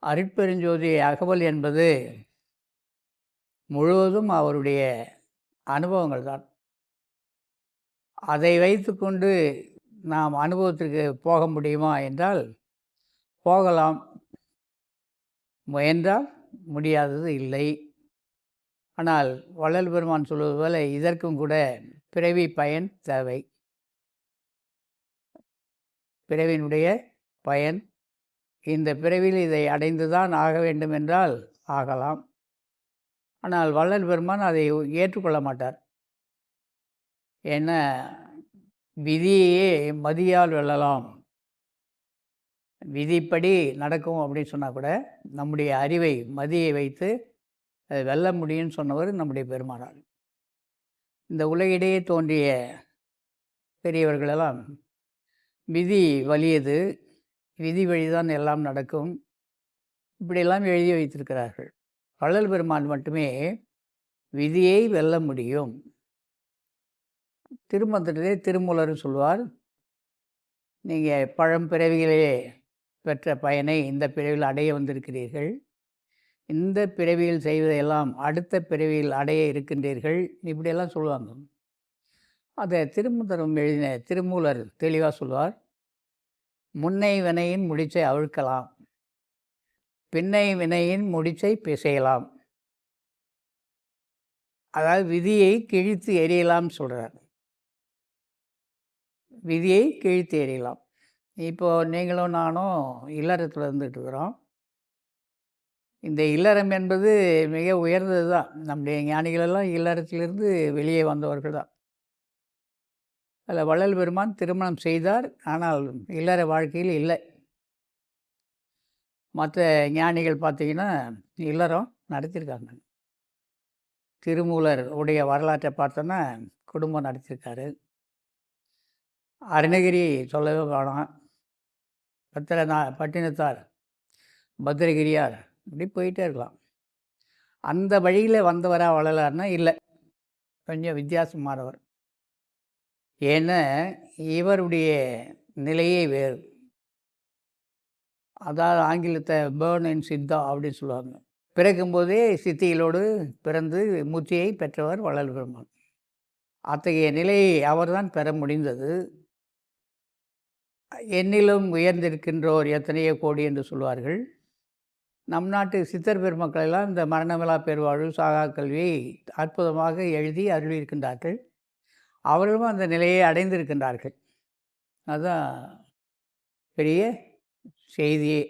அருட்பெருஞ்சோதி அகவல் என்பது முழுவதும் அவருடைய அனுபவங்கள் தான். அதை வைத்துக்கொண்டு நாம் அனுபவத்திற்கு போக முடியுமா என்றால் போகலாம். முயன்றால் முடியாதது இல்லை. ஆனால் வள்ளல் பெருமான் சொல்வது போல இதற்கும் கூட பிறவி பயன் தேவை. பிறவியினுடைய பயன், இந்த பிறவியில் இதை அடைந்துதான் ஆக வேண்டும் என்றால் ஆகலாம். ஆனால் வள்ளல் பெருமான் அதை ஏற்றுக்கொள்ள மாட்டார். ஏன்னா விதியையே மதியால் வெல்லலாம், விதிப்படி நடக்கும் அப்படின்னு சொன்னால் கூட நம்முடைய அறிவை மதியை வைத்து அதை வெல்ல முடியும்னு சொன்னவர் நம்முடைய பெருமானார். இந்த உலகிடையே தோன்றிய பெரியவர்களெல்லாம் விதி வலியது, விதி வழிதான் எல்லாம் நடக்கும், இப்படியெல்லாம் எழுதி வைத்திருக்கிறார்கள். வள்ளல் பெருமான் மட்டுமே விதியை வெல்ல முடியும். திருமந்திரத்திலே திருமூலர் சொல்வார், நீங்கள் பழம்பிறவிகளே பெற்ற பயனை இந்த பிறவியில் அடைய வந்திருக்கிறீர்கள், இந்த பிறவியில் செய்வதையெல்லாம் அடுத்த பிறவியில் அடைய இருக்கின்றீர்கள், இப்படியெல்லாம் சொல்லுவாங்க. அதை திருமந்திரம் எழுதின திருமூலர் தெளிவாக சொல்வார், முன்னை வினையின் முடிச்சை அவிழ்க்கலாம், பின்னை வினையின் முடிச்சை பிசையலாம். அதாவது விதியை கிழித்து எறியலாம்னு சொல்கிறார். விதியை கிழித்து எறியலாம். இப்போது நீங்களும் நானும் இல்லறத்தில் இருந்துகிட்டு இருக்கிறோம். இந்த இல்லறம் என்பது மிக உயர்ந்தது தான். நம்முடைய ஞானிகளெல்லாம் இல்லறத்திலிருந்து வெளியே வந்தவர்கள் தான். அதில் வள்ளல் பெருமான் திருமணம் செய்தார், ஆனால் இல்லற வாழ்க்கையில் இல்லை. மற்ற ஞானிகள் பார்த்திங்கன்னா இல்லறம் நடத்தியிருக்காங்க. திருமூலர் உடைய வரலாற்றை பார்த்தோன்னா குடும்பம் நடத்தியிருக்காரு. அருணகிரி சொல்லவே வேணாம், பட்டினத்தார், பத்திரகிரியார், இப்படி போயிட்டே இருக்கலாம். அந்த வழியில் வந்தவராக வள்ளலார்னா இல்லை, கொஞ்சம் வித்தியாசமானவர். ஏன்னா இவருடைய நிலையே வேறு. அதாவது ஆங்கிலத்தை பேர்ன் இன் சித்தா அப்படின்னு சொல்லுவாங்க. பிறக்கும்போதே சித்திகளோடு பிறந்து முத்தியை பெற்றவர் வள்ளல் பெருமான். அத்தகைய நிலையை அவர்தான் பெற முடிந்தது. என்னிலும் உயர்ந்திருக்கின்றோர் எத்தனையோ கோடி என்று சொல்வார்கள். நம் நாட்டு சித்தர் பெருமக்கள் எல்லாம் இந்த மரணமில்லா பெருவாழ்வு, சாகா கல்வியை அற்புதமாக எழுதி அருளியிருக்கின்றார்கள். அவர்களும் அந்த நிலையை அடைந்திருக்கின்றார்கள். அதுதான் பெரிய செய்தியே.